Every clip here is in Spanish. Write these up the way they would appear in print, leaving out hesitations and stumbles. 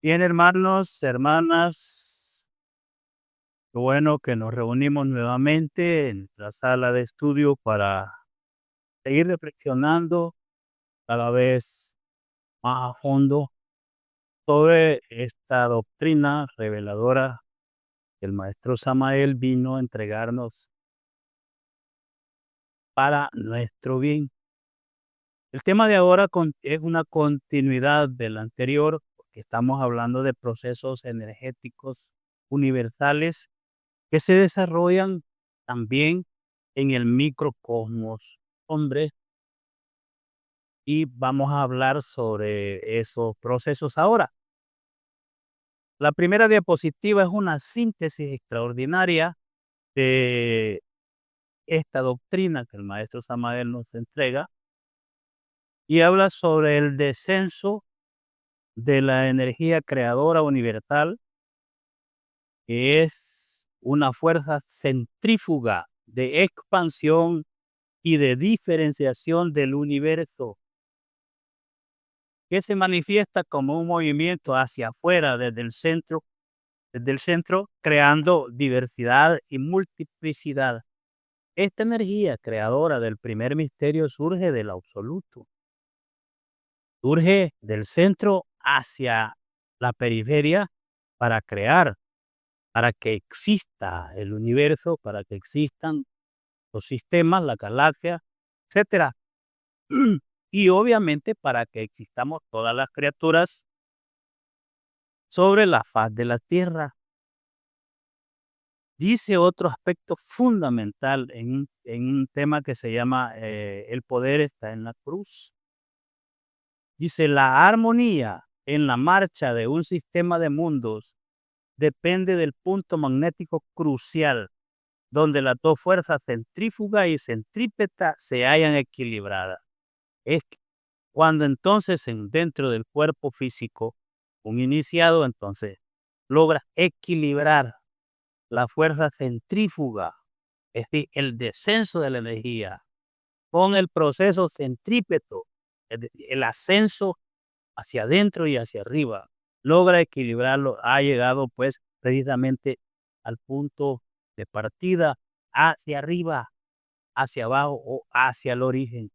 Bien, hermanos, hermanas, qué bueno que nos reunimos nuevamente en la sala de estudio para seguir reflexionando cada vez más a fondo sobre esta doctrina reveladora que el maestro Samael vino a entregarnos para nuestro bien. El tema de ahora es una continuidad del anterior, porque estamos hablando de procesos energéticos universales que se desarrollan también en el microcosmos, hombre, y vamos a hablar sobre esos procesos ahora. La primera diapositiva es una síntesis extraordinaria de esta doctrina que el maestro Samael nos entrega y habla sobre el descenso de la energía creadora universal, que es una fuerza centrífuga de expansión y de diferenciación del universo, que se manifiesta como un movimiento hacia afuera desde el centro, creando diversidad y multiplicidad. Esta energía creadora del primer misterio surge del absoluto, surge del centro hacia la periferia para crear, para que exista el universo, para que existan los sistemas, la galaxia, etcétera. Y obviamente para que existamos todas las criaturas sobre la faz de la tierra. Dice otro aspecto fundamental en un tema que se llama el poder está en la cruz. Dice, la armonía en la marcha de un sistema de mundos depende del punto magnético crucial, donde las dos fuerzas centrífuga y centrípeta se hallan equilibradas. Es cuando entonces dentro del cuerpo físico, un iniciado entonces logra equilibrar la fuerza centrífuga, es decir, el descenso de la energía, con el proceso centrípeto, es decir, el ascenso hacia adentro y hacia arriba, logra equilibrarlo, ha llegado pues precisamente al punto de partida hacia arriba, hacia abajo o hacia el origen.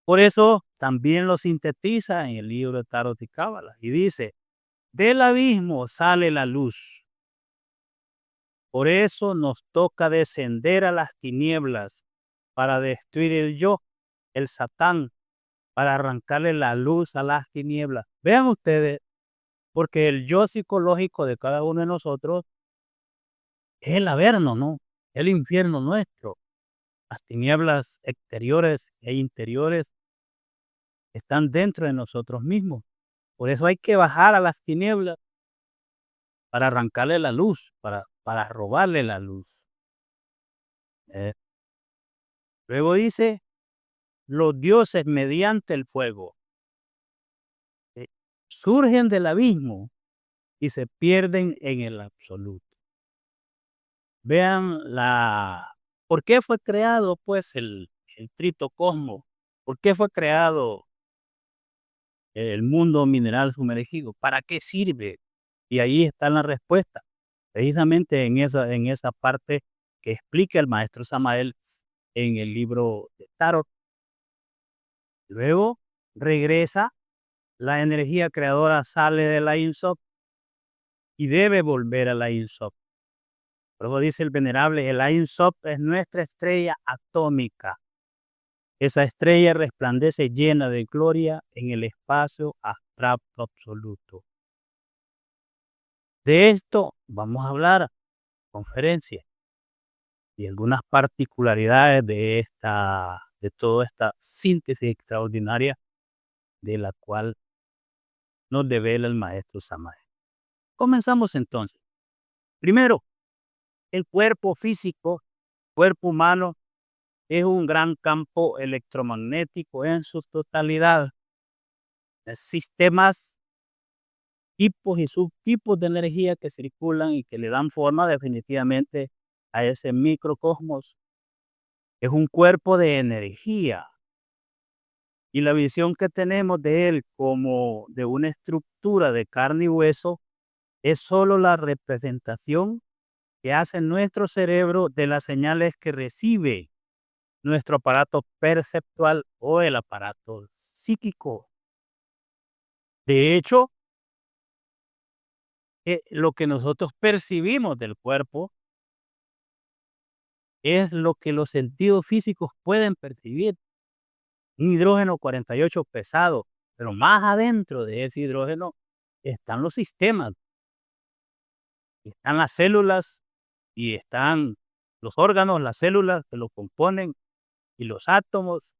Por eso también lo sintetiza en el libro de Tarot y Cábala y dice, del abismo sale la luz. Por eso nos toca descender a las tinieblas para destruir el yo, el Satán, para arrancarle la luz a las tinieblas. Vean ustedes, porque el yo psicológico de cada uno de nosotros es el averno, ¿no? El infierno nuestro. Las tinieblas exteriores e interiores están dentro de nosotros mismos. Por eso hay que bajar a las tinieblas para arrancarle la luz, para robarle la luz. Eh, Luego dice, los dioses mediante el fuego eh, surgen del abismo y se pierden en el absoluto. Vean ¿por qué fue creado pues el tritocosmo? ¿Por qué fue creado el mundo mineral sumergido? ¿Para qué sirve? Y ahí está la respuesta, precisamente en esa parte que explica el maestro Samael en el libro de Tarot. Luego regresa, la energía creadora sale de la Insof y debe volver a la Insof. Luego dice el venerable, el Ein Sof es nuestra estrella atómica. Esa estrella resplandece llena de gloria en el espacio abstracto absoluto. De esto vamos a hablar, conferencia, y algunas particularidades de toda esta síntesis extraordinaria de la cual nos devela el maestro Samael. Comenzamos entonces. Primero, el cuerpo físico, cuerpo humano, es un gran campo electromagnético en su totalidad. Sistemas, tipos y subtipos de energía que circulan y que le dan forma definitivamente a ese microcosmos. Es un cuerpo de energía. Y la visión que tenemos de él como de una estructura de carne y hueso es solo la representación que hace nuestro cerebro de las señales que recibe nuestro aparato perceptual o el aparato psíquico. De hecho, lo que nosotros percibimos del cuerpo es lo que los sentidos físicos pueden percibir. Un hidrógeno 48 pesado, pero más adentro de ese hidrógeno están los sistemas, están las células y están los órganos, las células que lo componen y los átomos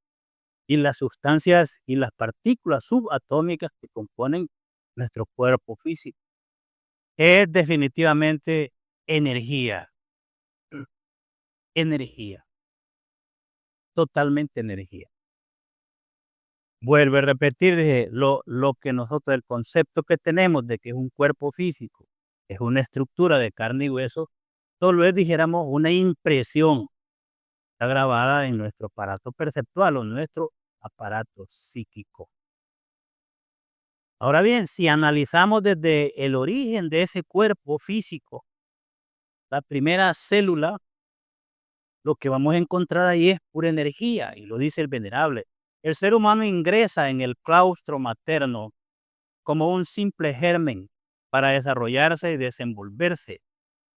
y las sustancias y las partículas subatómicas que componen nuestro cuerpo físico. Es definitivamente energía, energía, totalmente energía. Vuelvo a repetir, dije, lo que nosotros, el concepto que tenemos de que es un cuerpo físico, es una estructura de carne y hueso, solo es, dijéramos, una impresión, está grabada en nuestro aparato perceptual o nuestro aparato psíquico. Ahora bien, si analizamos desde el origen de ese cuerpo físico, la primera célula, lo que vamos a encontrar ahí es pura energía, y lo dice el venerable. El ser humano ingresa en el claustro materno como un simple germen para desarrollarse y desenvolverse.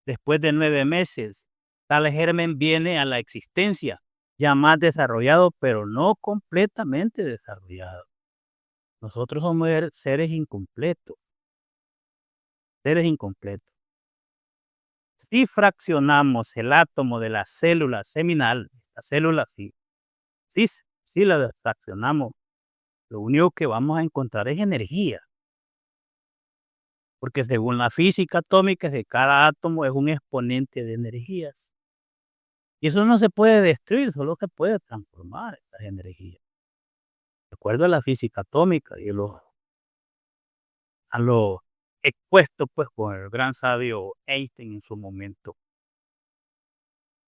Después de 9 meses, tal germen viene a la existencia, ya más desarrollado, pero no completamente desarrollado. Nosotros somos seres incompletos, seres incompletos. Si fraccionamos el átomo de la célula seminal, la célula sí, sí la fraccionamos, lo único que vamos a encontrar es energía. Porque según la física atómica, de cada átomo es un exponente de energías. Y eso no se puede destruir, solo se puede transformar estas energías. De acuerdo a la física atómica y a lo expuesto pues por el gran sabio Einstein en su momento.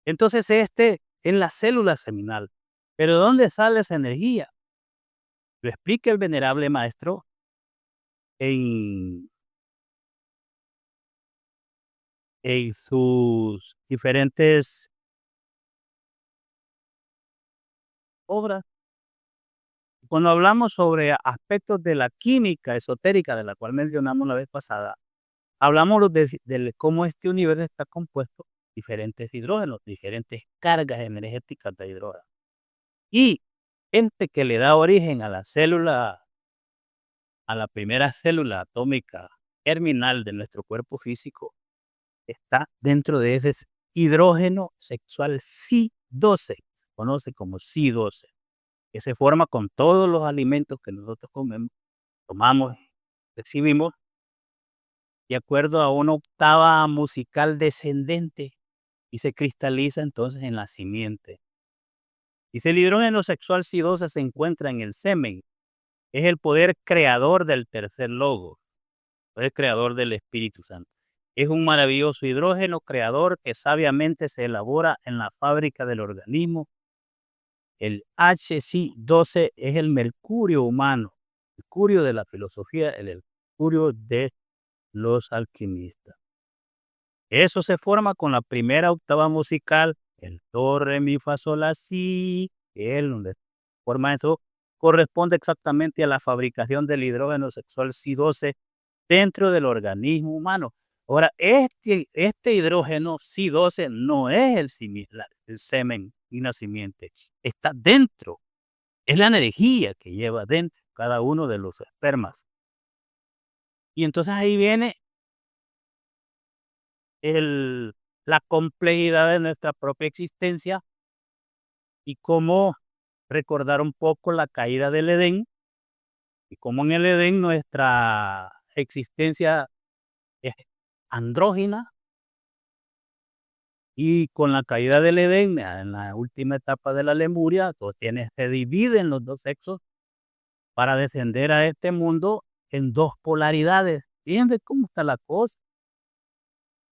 Entonces este es la célula seminal. Pero ¿de dónde sale esa energía? Lo explica el venerable maestro en, en sus diferentes obras. Cuando hablamos sobre aspectos de la química esotérica, de la cual mencionamos la vez pasada, hablamos de cómo este universo está compuesto de diferentes hidrógenos, diferentes cargas energéticas de hidrógeno. Y este que le da origen a la célula, a la primera célula atómica germinal de nuestro cuerpo físico, está dentro de ese hidrógeno sexual Si-12, se conoce como Si-12, que se forma con todos los alimentos que nosotros comemos, tomamos, recibimos, de acuerdo a una octava musical descendente y se cristaliza entonces en la simiente. Y si el hidrógeno sexual Si-12 se encuentra en el semen, es el poder creador del tercer logo, poder creador del Espíritu Santo. Es un maravilloso hidrógeno creador que sabiamente se elabora en la fábrica del organismo. El HC12 es el mercurio humano, el mercurio de la filosofía, el mercurio de los alquimistas. Eso se forma con la primera octava musical, el do, re, mi, fa, sol, la, si, el donde forma eso, corresponde exactamente a la fabricación del hidrógeno sexual Si-12 dentro del organismo humano. Ahora, este hidrógeno Si-12 no es el semen y la simiente, está dentro, es la energía que lleva dentro cada uno de los espermas. Y entonces ahí viene la complejidad de nuestra propia existencia y cómo recordar un poco la caída del Edén y cómo en el Edén nuestra existencia es andrógina y con la caída del Edén, en la última etapa de la Lemuria, se divide en los dos sexos para descender a este mundo en dos polaridades. Fíjense cómo está la cosa.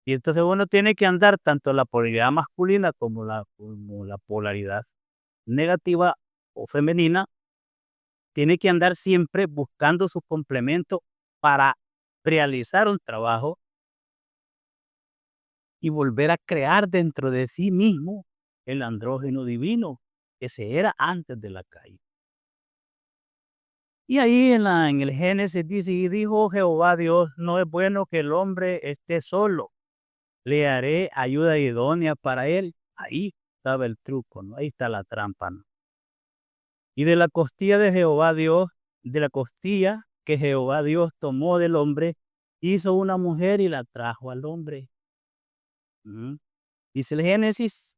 Y entonces uno tiene que andar tanto la polaridad masculina como la polaridad negativa o femenina tiene que andar siempre buscando su complemento para realizar un trabajo y volver a crear dentro de sí mismo el andrógeno divino, que se era antes de la caída. Y ahí en el Génesis dice, y dijo Jehová Dios, no es bueno que el hombre esté solo, le haré ayuda idónea para él. Ahí estaba el truco, ¿no? Ahí está la trampa, ¿no? Y de la costilla de Jehová Dios, de la costilla que Jehová Dios tomó del hombre, hizo una mujer y la trajo al hombre. Ujú. Dice el Génesis,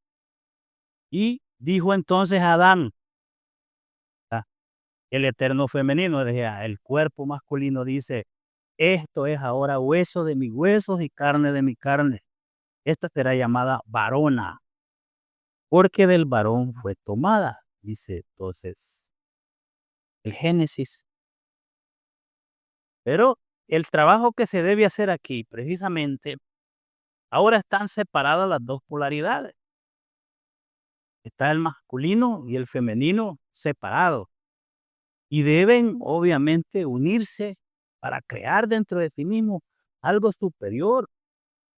y dijo entonces Adán, ah, el eterno femenino, decía, el cuerpo masculino dice, esto es ahora hueso de mis huesos y carne de mi carne. Esta será llamada varona, porque del varón fue tomada, dice entonces el Génesis. Pero el trabajo que se debe hacer aquí, precisamente, ahora están separadas las dos polaridades. Está el masculino y el femenino separados. Y deben, obviamente, unirse para crear dentro de sí mismo algo superior,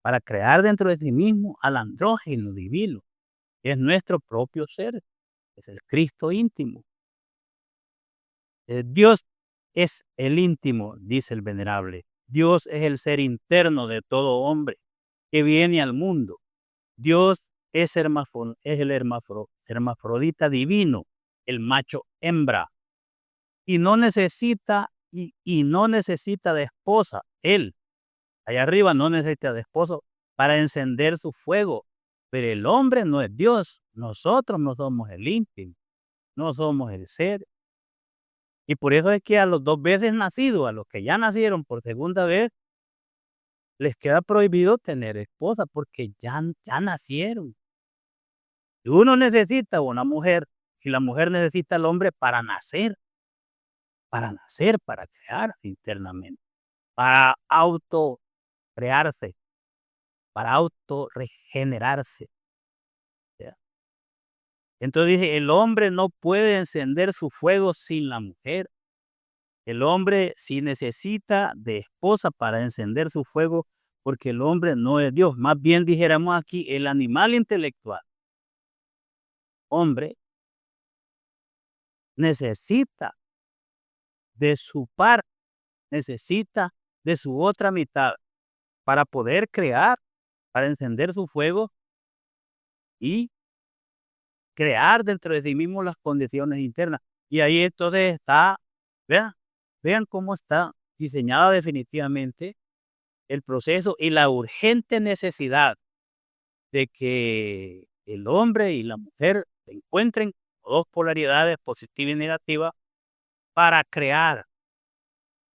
para crear dentro de sí mismo al andrógeno divino, que es nuestro propio ser, es el Cristo íntimo. Dios es el íntimo, dice el venerable. Dios es el ser interno de todo hombre que viene al mundo. Dios es el hermafrodita divino, el macho hembra, y no necesita no necesita de esposa. Él, allá arriba, no necesita de esposo para encender su fuego. Pero el hombre no es Dios. Nosotros no somos el íntimo, no somos el ser. Y por eso es que a los 2 veces nacidos, a los que ya nacieron por segunda vez, les queda prohibido tener esposa porque ya nacieron. Y uno necesita una mujer, y la mujer necesita al hombre para crear internamente, para autocrearse, para autorregenerarse, ¿ya? Entonces dice, el hombre no puede encender su fuego sin la mujer. El hombre sí necesita de esposa para encender su fuego, porque el hombre no es Dios. Más bien dijéramos aquí, el animal intelectual, hombre, necesita de su par, necesita de su otra mitad para poder crear, para encender su fuego y crear dentro de sí mismo las condiciones internas. Y ahí entonces está, vean, vean cómo está diseñada definitivamente el proceso y la urgente necesidad de que el hombre y la mujer se encuentren dos polaridades positiva y negativa para crear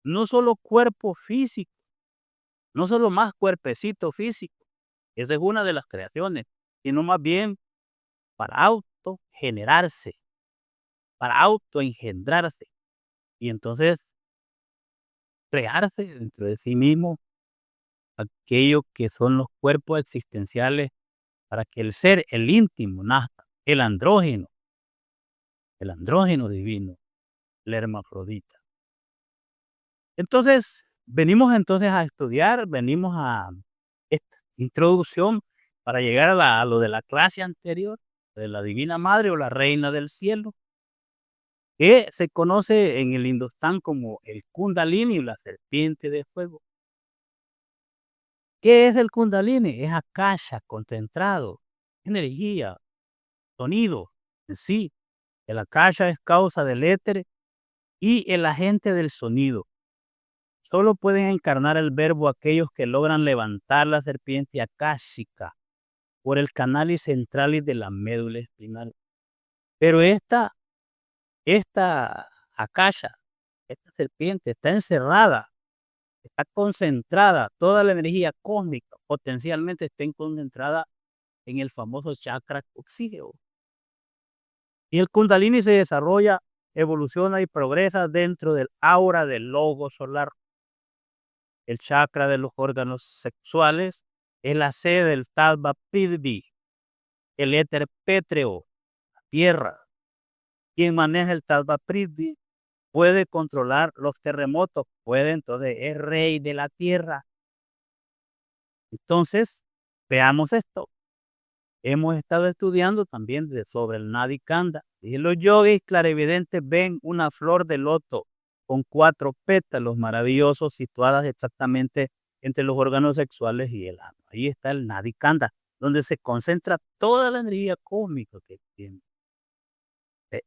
no solo cuerpo físico, no solo más cuerpecito físico, esa es una de las creaciones, sino más bien para autogenerarse, para autoengendrarse y entonces crearse dentro de sí mismo aquello que son los cuerpos existenciales para que el ser, el íntimo, nazca, el andrógeno divino, el hermafrodita. Entonces, venimos entonces a estudiar, venimos a esta introducción para llegar a lo de la clase anterior, de la Divina Madre o la Reina del Cielo, que se conoce en el Hindustán como el Kundalini o la serpiente de fuego. ¿Qué es el Kundalini? Es akasha, concentrado, energía, sonido en sí. El akasha es causa del éter y el agente del sonido. Solo pueden encarnar el verbo aquellos que logran levantar la serpiente akáshica por el canal central de la médula espinal. Pero esta akasha, esta serpiente está encerrada, está concentrada, toda la energía cósmica potencialmente está concentrada en el famoso chakra oxígeno. Y el Kundalini se desarrolla, evoluciona y progresa dentro del aura del logo solar. El chakra de los órganos sexuales es la sede del Tattva Prithvi, el éter pétreo, la tierra. Quien maneja el Tattva Prithvi puede controlar los terremotos, entonces es rey de la tierra. Entonces, veamos esto. Hemos estado estudiando también sobre el Nadi Kanda. Y los yogis clarividentes ven una flor de loto con 4 pétalos maravillosos situadas exactamente entre los órganos sexuales y el ano. Ahí está el Nadi Kanda, donde se concentra toda la energía cósmica que tiene.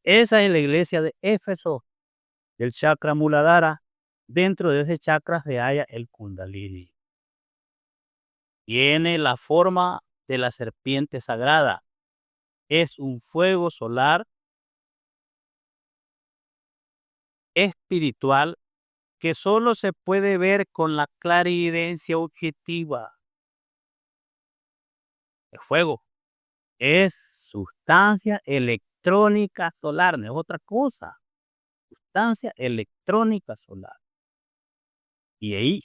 Esa es la iglesia de Éfeso, del chakra Muladhara. Dentro de ese chakra se halla el Kundalini. Tiene la forma de la serpiente sagrada. Es un fuego solar espiritual que solo se puede ver con la clarividencia objetiva. El fuego es sustancia electrónica solar, no es otra cosa. Sustancia electrónica solar. Y ahí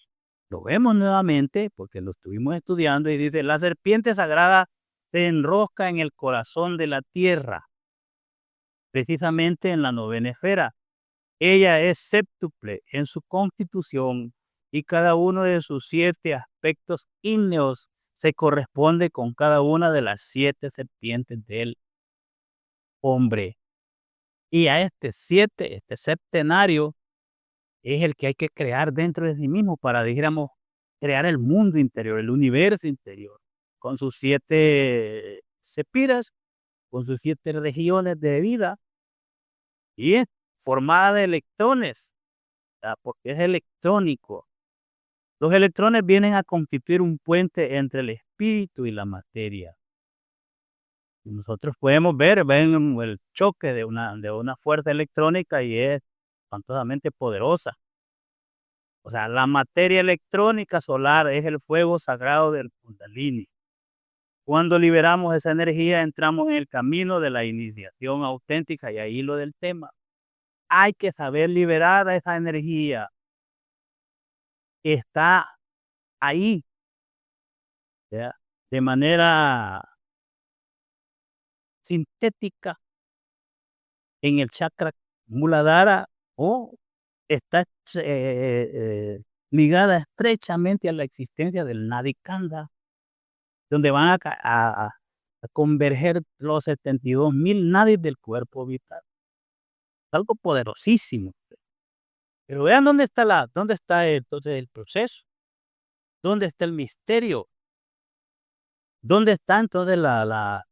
lo vemos nuevamente porque lo estuvimos estudiando y dice, la serpiente sagrada se enrosca en el corazón de la tierra, precisamente en la novena esfera. Ella es séptuple en su constitución y cada uno de sus 7 aspectos ígneos se corresponde con cada una de las 7 serpientes del hombre. Y a este septenario, es el que hay que crear dentro de sí mismo para, dijéramos, crear el mundo interior, el universo interior, con sus 7 sepiras, con sus 7 regiones de vida, y es formada de electrones, porque es electrónico. Los electrones vienen a constituir un puente entre el espíritu y la materia. Y nosotros podemos ven el choque de una fuerza electrónica y es espantosamente poderosa. O sea, la materia electrónica solar es el fuego sagrado del Kundalini. Cuando liberamos esa energía, entramos en el camino de la iniciación auténtica y ahí lo del tema. Hay que saber liberar a esa energía. Está ahí, ¿ya? De manera sintética en el chakra Muladhara o está ligada estrechamente a la existencia del Nadi Kanda, donde van a converger los 72,000 nadis del cuerpo vital. Es algo poderosísimo. Pero vean dónde está entonces el proceso, dónde está el misterio, dónde está entonces la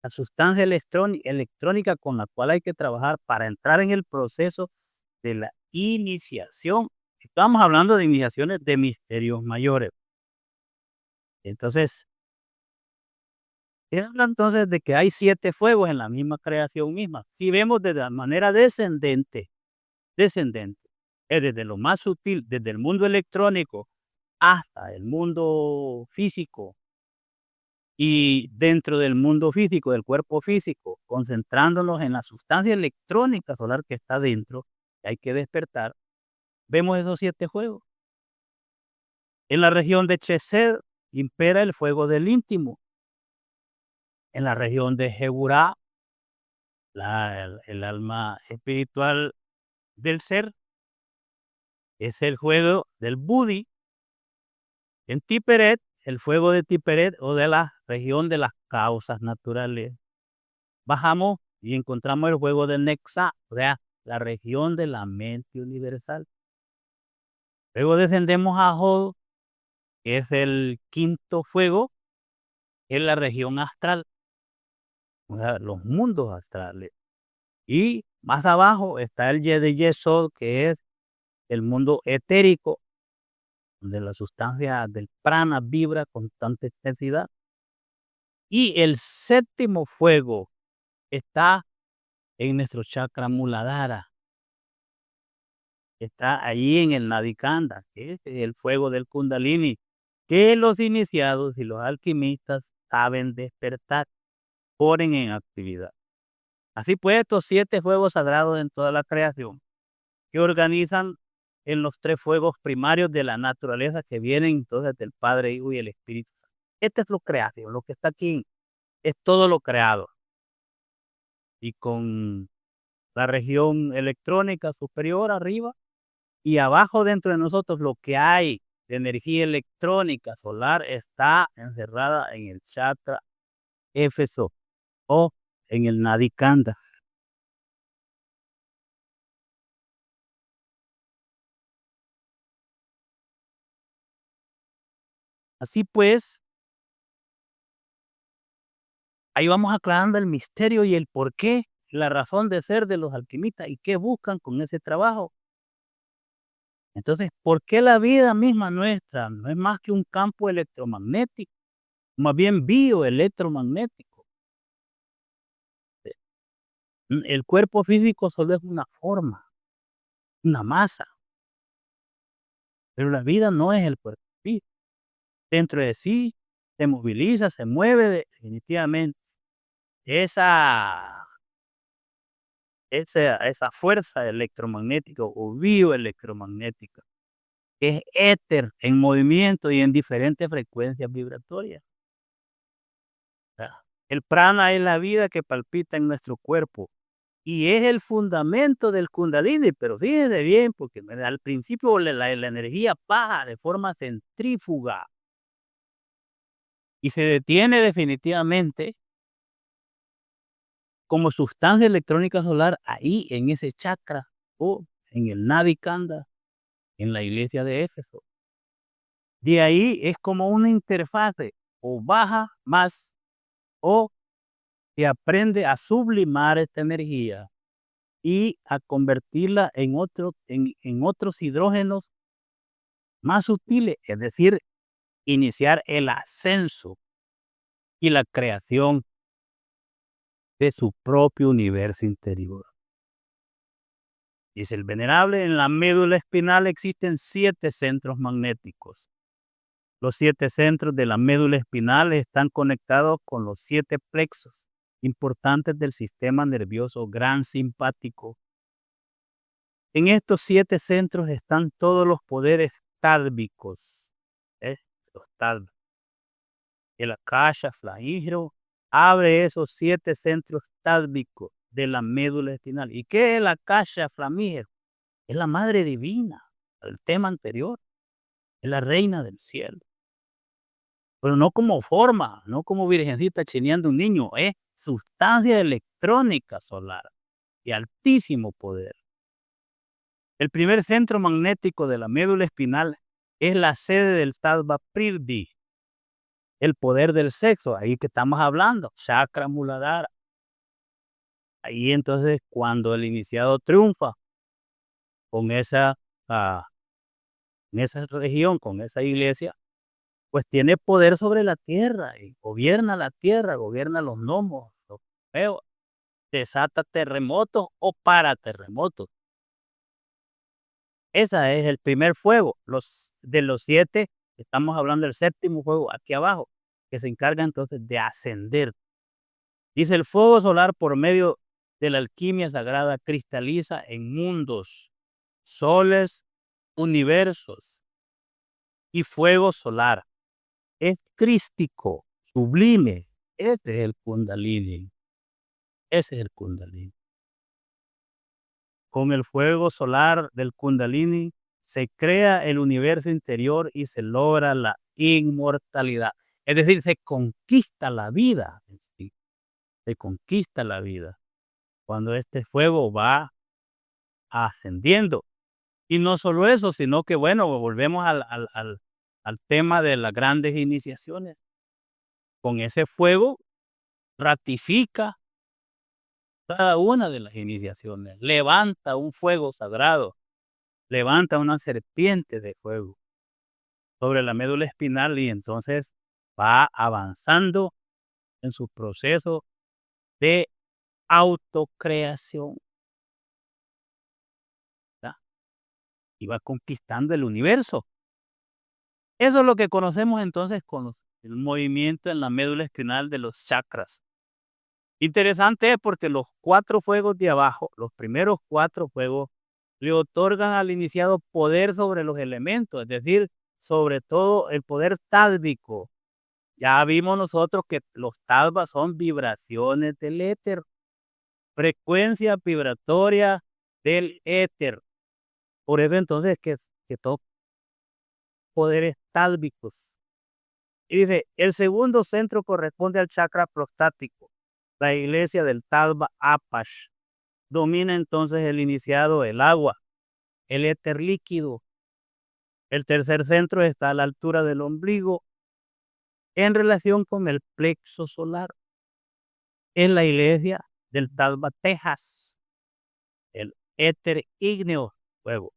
sustancia electrónica con la cual hay que trabajar para entrar en el proceso de la iniciación. Estamos hablando de iniciaciones de misterios mayores. Entonces, él habla entonces de que hay 7 fuegos en la misma creación misma. Si vemos de la manera descendente, es desde lo más sutil, desde el mundo electrónico hasta el mundo físico, y dentro del mundo físico, del cuerpo físico, concentrándonos en la sustancia electrónica solar que está dentro, que hay que despertar, vemos esos 7 fuegos. En la región de Chesed impera el fuego del íntimo. En la región de Geburá, el alma espiritual del ser, es el fuego del Budi. En Tiperet, el fuego de Tiperet o de la región de las causas naturales. Bajamos y encontramos el fuego de Nexa, o sea, la región de la mente universal. Luego descendemos a Hod, que es el quinto fuego, en la región astral, o sea, los mundos astrales. Y más abajo está el de Yesod, que es el mundo etérico, donde la sustancia del prana vibra con tanta intensidad. Y el séptimo fuego está en nuestro chakra Muladhara. Está ahí en el Nadi Kanda, que es el fuego del Kundalini, que los iniciados y los alquimistas saben despertar, ponen en actividad. Así pues, estos 7 fuegos sagrados en toda la creación, que organizan en los 3 fuegos primarios de la naturaleza que vienen entonces del Padre, Hijo y el Espíritu Santo. Este es lo creación, lo que está aquí es todo lo creado. Y con la región electrónica superior arriba, y abajo dentro de nosotros lo que hay de energía electrónica solar está encerrada en el chakra Éfeso o en el Nadikanda. Así pues, ahí vamos aclarando el misterio y el porqué, la razón de ser de los alquimistas y qué buscan con ese trabajo. Entonces, ¿por qué la vida misma nuestra no es más que un campo electromagnético, más bien bioelectromagnético? El cuerpo físico solo es una forma, una masa, pero la vida no es el cuerpo físico. Dentro de sí se moviliza, se mueve definitivamente. Esa esa fuerza electromagnética o bioelectromagnética es éter en movimiento y en diferentes frecuencias vibratorias. El prana es la vida que palpita en nuestro cuerpo y es el fundamento del kundalini, pero fíjense bien, porque al principio la energía baja de forma centrífuga y se detiene definitivamente como sustancia electrónica solar ahí en ese chakra o en el Nadi Kanda, en la iglesia de Éfeso. De ahí es como una interfase, o baja más o se aprende a sublimar esta energía y a convertirla en otros hidrógenos más sutiles, es decir, iniciar el ascenso y la creación de su propio universo interior. Dice el venerable, en la médula espinal existen 7 centros magnéticos. Los 7 centros de la médula espinal están conectados con los 7 plexos importantes del sistema nervioso gran simpático. En estos 7 centros están todos los poderes tálvicos. Los tálvicos. El akasha flagígero abre esos 7 centros tálvicos de la médula espinal. ¿Y qué es el akasha flamígero? Es la madre divina, el tema anterior, es la reina del cielo. Pero no como forma, no como virgencita chineando un niño, es sustancia electrónica solar de altísimo poder. El primer centro magnético de la médula espinal es la sede del Tattva Prithvi, el poder del sexo, ahí que estamos hablando, chakra muladhara. Ahí entonces cuando el iniciado triunfa con en esa región, con esa iglesia, pues tiene poder sobre la tierra y gobierna la tierra, gobierna los gnomos, los feos, desata terremotos o para terremotos. Ese es el primer fuego. De los 7, estamos hablando del séptimo fuego aquí abajo, que se encarga entonces de ascender. Dice el fuego solar por medio de la alquimia sagrada cristaliza en mundos, soles, universos y fuego solar. Es crístico, sublime. Ese es el Kundalini. Ese es el Kundalini. Con el fuego solar del Kundalini se crea el universo interior y se logra la inmortalidad. Es decir, se conquista la vida en sí. Se conquista la vida cuando este fuego va ascendiendo. Y no solo eso, sino que, bueno, volvemos al tema de las grandes iniciaciones. Con ese fuego ratifica cada una de las iniciaciones, levanta un fuego sagrado, levanta una serpiente de fuego sobre la médula espinal y entonces va avanzando en su proceso de autocreación, ¿verdad? Y va conquistando el universo. Eso es lo que conocemos entonces con el movimiento en la médula espinal de los chakras. Interesante es porque los 4 fuegos de abajo, los primeros 4 fuegos, le otorgan al iniciado poder sobre los elementos, es decir, sobre todo el poder tálvico. Ya vimos nosotros que los talvas son vibraciones del éter. frecuencia vibratoria del éter. Por eso entonces que todos poderes tálvicos. Y dice, el segundo centro corresponde al chakra prostático, la iglesia del Talva Apash. Domina entonces el iniciado, el agua, el éter líquido. El tercer centro está a la altura del ombligo en relación con el plexo solar. En la iglesia del Talva Tejas, el éter ígneo, fuego,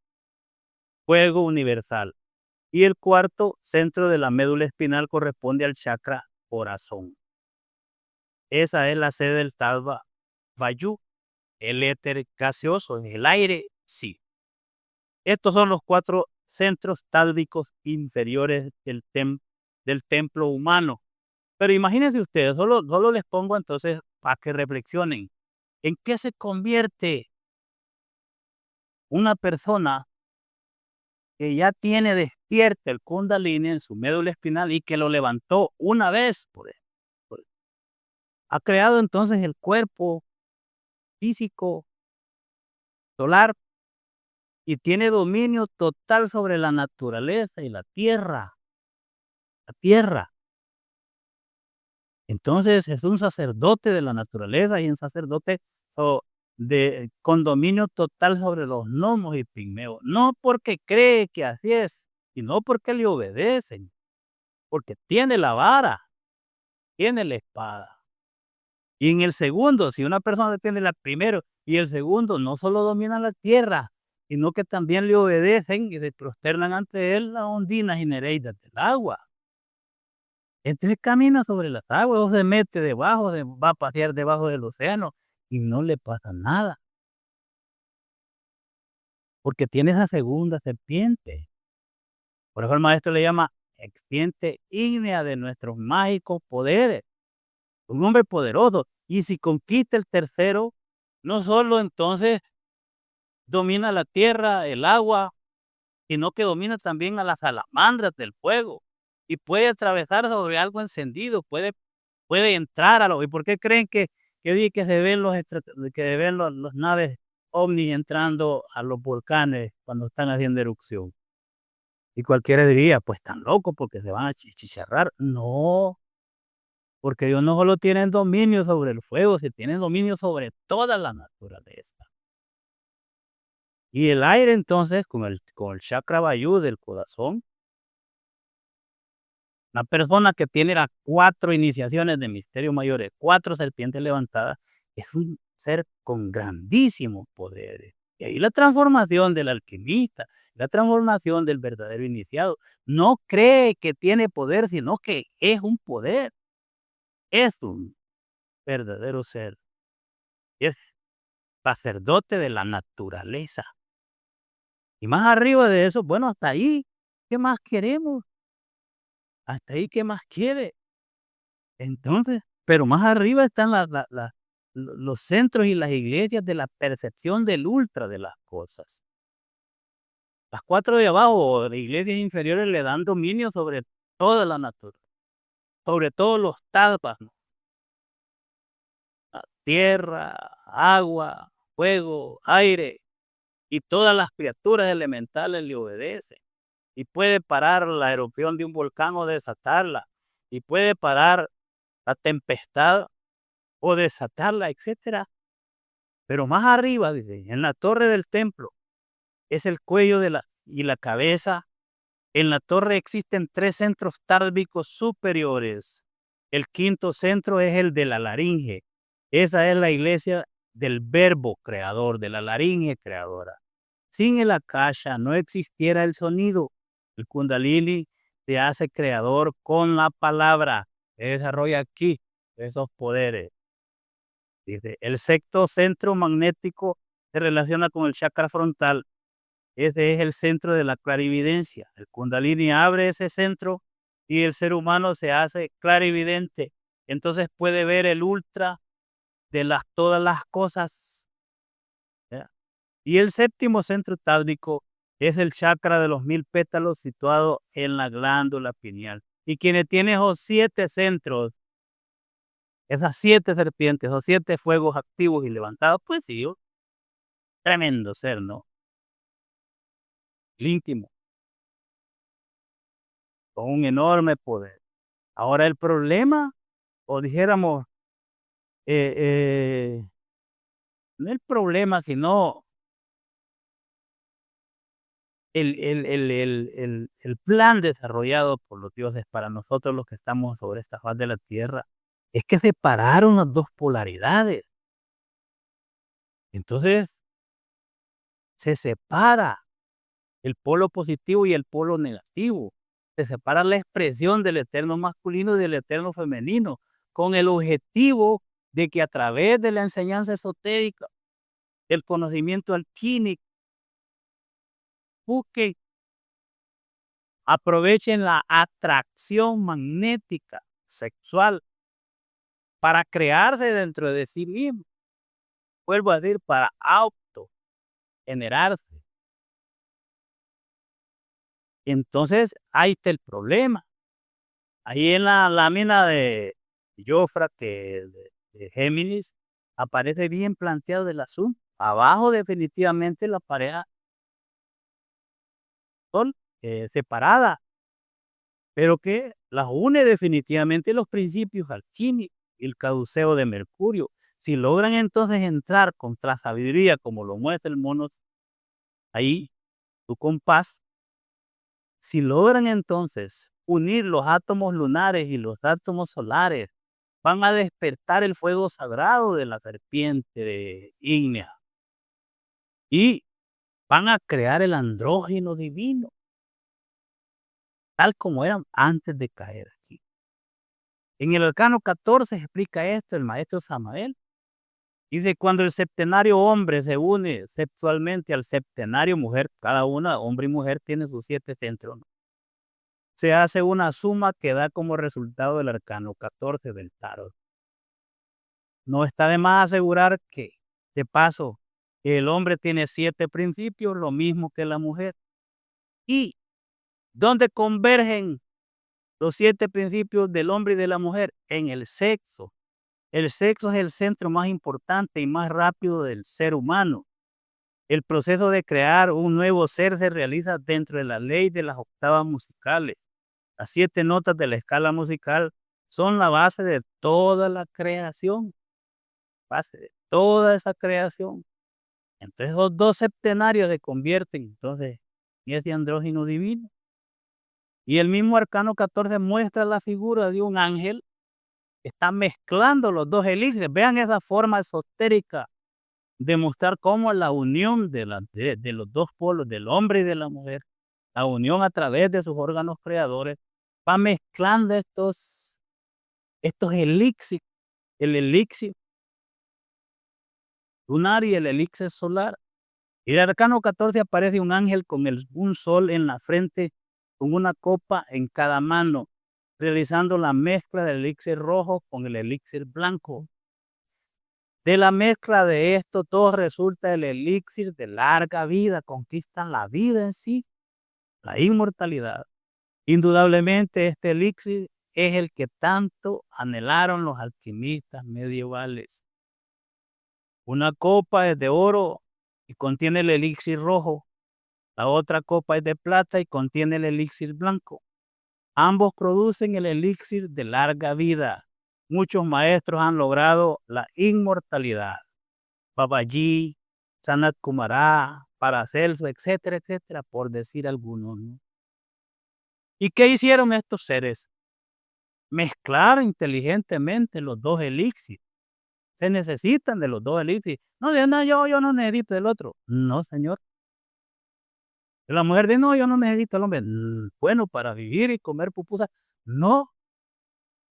fuego universal. Y el cuarto centro de la médula espinal corresponde al chakra corazón. Esa es la sede del Talva Vayu, el éter gaseoso, el aire, sí. Estos son los 4 centros tálvicos inferiores del templo humano. Pero imagínense ustedes, solo les pongo entonces para que reflexionen. ¿En qué se convierte una persona que ya tiene despierta el Kundalini en su médula espinal y que lo levantó una vez? Ha creado entonces el cuerpo físico, solar, y tiene dominio total sobre la naturaleza y la tierra. La tierra. Entonces es un sacerdote de la naturaleza y un sacerdote con dominio total sobre los gnomos y pigmeos. No porque cree que así es, sino porque le obedecen. Porque tiene la vara, tiene la espada. Y en el segundo, si una persona tiene la primero y el segundo, no solo domina la tierra, sino que también le obedecen y se prosternan ante él las ondinas y nereidas del agua. Entonces camina sobre las aguas o se mete debajo, va a pasear debajo del océano y no le pasa nada. Porque tiene esa segunda serpiente. Por eso el maestro le llama serpiente ígnea de nuestros mágicos poderes. Un hombre poderoso. Y si conquista el tercero, no solo entonces domina la tierra, el agua, sino que domina también a las salamandras del fuego. Y puede atravesar sobre algo encendido, puede entrar a lo. ¿Y por qué creen que se ven los naves ovnis entrando a los volcanes cuando están haciendo erupción? Y cualquiera diría, pues están locos porque se van a chicharrar. No, porque ellos no solo tienen dominio sobre el fuego, se tienen dominio sobre toda la naturaleza. Y el aire entonces, con el chakra vayu del corazón, una persona que tiene las 4 iniciaciones de misterios mayores, 4 serpientes levantadas, es un ser con grandísimos poderes. Y ahí la transformación del alquimista, la transformación del verdadero iniciado, no cree que tiene poder, sino que es un poder. Es un verdadero ser. Es sacerdote de la naturaleza. Y más arriba de eso, bueno, hasta ahí, ¿qué más queremos? Hasta ahí, ¿qué más quiere? Entonces, pero más arriba están los centros y las iglesias de la percepción del ultra de las cosas. Las 4 de abajo, las iglesias inferiores, le dan dominio sobre toda la naturaleza, sobre todos los tattvas, ¿no? La tierra, agua, fuego, aire, y todas las criaturas elementales le obedecen. Y puede parar la erupción de un volcán o desatarla, y puede parar la tempestad o desatarla, etcétera. Pero más arriba, dice, en la torre del templo, es el cuello y la cabeza. En la torre existen 3 centros tálvicos superiores. El quinto centro es el de la laringe. Esa es la iglesia del verbo creador, de la laringe creadora. Sin el akasha no existiera el sonido. El kundalini se hace creador con la palabra. Se desarrolla aquí esos poderes. Dice, el sexto centro magnético se relaciona con el chakra frontal. Ese es el centro de la clarividencia. El kundalini abre ese centro y el ser humano se hace clarividente. Entonces puede ver el ultra de todas las cosas. ¿Ya? Y el séptimo centro tálvico es el chakra de los 1000 pétalos situado en la glándula pineal. Y quienes tienen esos 7 centros Esas 7 serpientes, esos 7 fuegos activos y levantados, pues sí, tremendo ser, ¿no? El íntimo, con un enorme poder. Ahora el problema, o dijéramos, eh, eh, no el problema, sino el plan desarrollado por los dioses para nosotros los que estamos sobre esta faz de la tierra, es que separaron las 2 polaridades. Entonces, se separa el polo positivo y el polo negativo. Se separa la expresión del eterno masculino y del eterno femenino, con el objetivo de que a través de la enseñanza esotérica, el conocimiento alquímico, busquen, aprovechen la atracción magnética sexual para crearse dentro de sí mismo. Vuelvo a decir, para autogenerarse. Entonces, ahí está el problema. Ahí en la lámina de Jofra, que de Géminis, aparece bien planteado el asunto. Abajo definitivamente la pareja Sol, separada, pero que las une definitivamente los principios alquímicos y el caduceo de Mercurio. Si logran entonces entrar contra sabiduría, como lo muestra el mono, ahí, tu compás, si logran entonces unir los átomos lunares y los átomos solares, van a despertar el fuego sagrado de la serpiente de ígnea y van a crear el andrógeno divino, tal como eran antes de caer aquí. En el arcano 14 explica esto el maestro Samael. Dice, cuando el septenario hombre se une sexualmente al septenario mujer, cada una, hombre y mujer, tiene sus 7 centros, ¿no? Se hace una suma que da como resultado el arcano 14 del tarot. No está de más asegurar que, de paso, el hombre tiene 7 principios, lo mismo que la mujer. Y donde convergen los 7 principios del hombre y de la mujer en el sexo. El sexo es el centro más importante y más rápido del ser humano. El proceso de crear un nuevo ser se realiza dentro de la ley de las octavas musicales. Las 7 notas de la escala musical son la base de toda la creación, base de toda esa creación. Entonces, esos 2 septenarios se convierten entonces en ese andrógeno divino. Y el mismo arcano 14 muestra la figura de un ángel que está mezclando los 2 elixires. Vean esa forma esotérica de mostrar cómo la unión de los 2 polos, del hombre y de la mujer, la unión a través de sus órganos creadores, va mezclando estos elixires, el elixir lunar y el elixir solar. Y el arcano 14 aparece un ángel con un sol en la frente, con una copa en cada mano, realizando la mezcla del elixir rojo con el elixir blanco. De la mezcla de esto todo resulta el elixir de larga vida, conquistan la vida en sí, la inmortalidad. Indudablemente este elixir es el que tanto anhelaron los alquimistas medievales. Una copa es de oro y contiene el elixir rojo. La otra copa es de plata y contiene el elixir blanco. Ambos producen el elixir de larga vida. Muchos maestros han logrado la inmortalidad. Babaji, Sanat Kumara, Paracelso, etcétera, etcétera, por decir algunos, ¿no? ¿Y qué hicieron estos seres? Mezclar inteligentemente los 2 elixires. Se necesitan de los 2 elixires. No, no, yo no necesito del otro. No, señor. La mujer dice, no, yo no necesito al hombre. Bueno, para vivir y comer pupusas. No,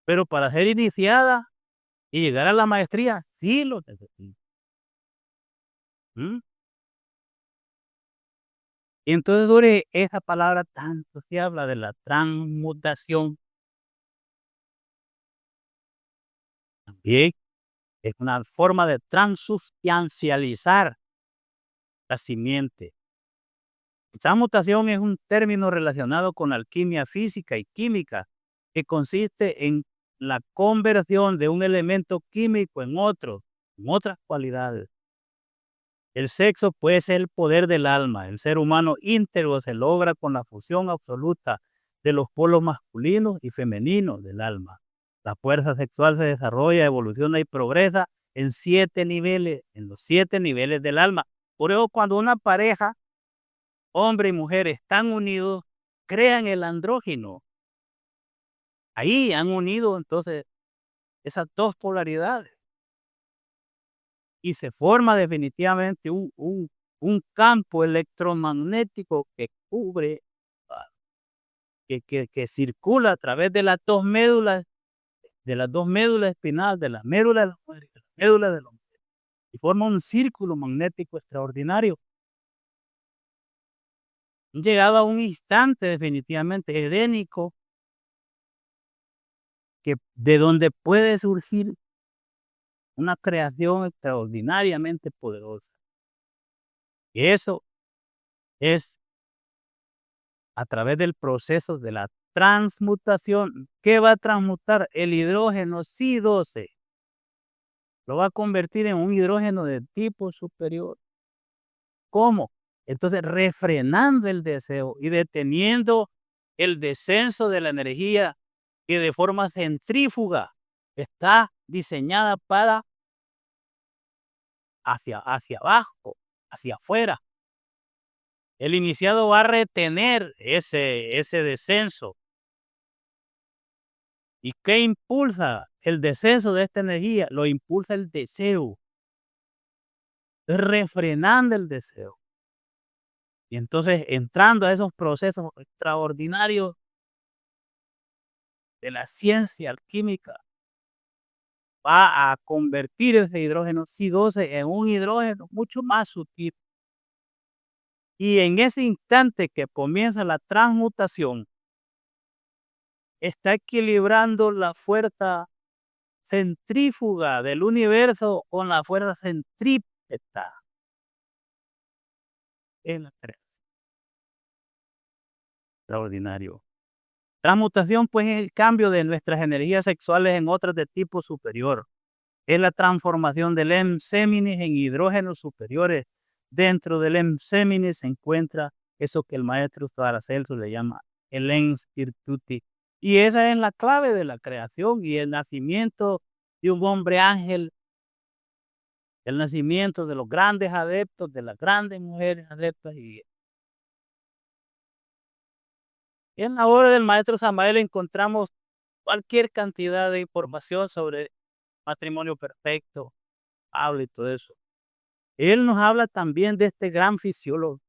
pero para ser iniciada y llegar a la maestría, sí lo necesito. ¿Mm? Y entonces, sobre esa palabra tanto se habla de la transmutación. También es una forma de transubstancializar la simiente. Transmutación es un término relacionado con alquimia física y química que consiste en la conversión de un elemento químico en otro, en otras cualidades. El sexo puede ser el poder del alma. El ser humano íntegro se logra con la fusión absoluta de los polos masculinos y femeninos del alma. La fuerza sexual se desarrolla, evoluciona y progresa en 7 niveles, en los 7 niveles del alma. Por eso cuando una pareja, hombre y mujer, están unidos, crean el andrógino. Ahí han unido entonces esas dos polaridades. Y se forma definitivamente un campo electromagnético que cubre, ah, que circula a través de las dos médulas espinales, de la médula de la mujer y de la médula del hombre, y forma un círculo magnético extraordinario. Han llegado a un instante definitivamente edénico que de donde puede surgir una creación extraordinariamente poderosa. Y eso es a través del proceso de la transmutación. ¿Qué va a transmutar? El hidrógeno Si-12. Lo va a convertir en un hidrógeno de tipo superior. ¿Cómo? Entonces, refrenando el deseo y deteniendo el descenso de la energía que de forma centrífuga está diseñada para hacia abajo, hacia afuera. El iniciado va a retener ese descenso. ¿Y qué impulsa el descenso de esta energía? Lo impulsa el deseo, refrenando el deseo. Y entonces, entrando a esos procesos extraordinarios de la ciencia alquímica, va a convertir ese hidrógeno Si-12 en un hidrógeno mucho más sutil. Y en ese instante que comienza la transmutación, está equilibrando la fuerza centrífuga del universo con la fuerza centrípeta en la creación. Extraordinario. Transmutación, pues, es el cambio de nuestras energías sexuales en otras de tipo superior. Es la transformación del Em-Séminis en hidrógenos superiores. Dentro del Em-Séminis se encuentra eso que el maestro Paracelso le llama el Ens Virtuti. Y esa es la clave de la creación y el nacimiento de un hombre ángel, el nacimiento de los grandes adeptos, de las grandes mujeres adeptas. Y en la obra del maestro Samael encontramos cualquier cantidad de información sobre matrimonio perfecto, habla y todo eso. Él nos habla también de este gran fisiólogo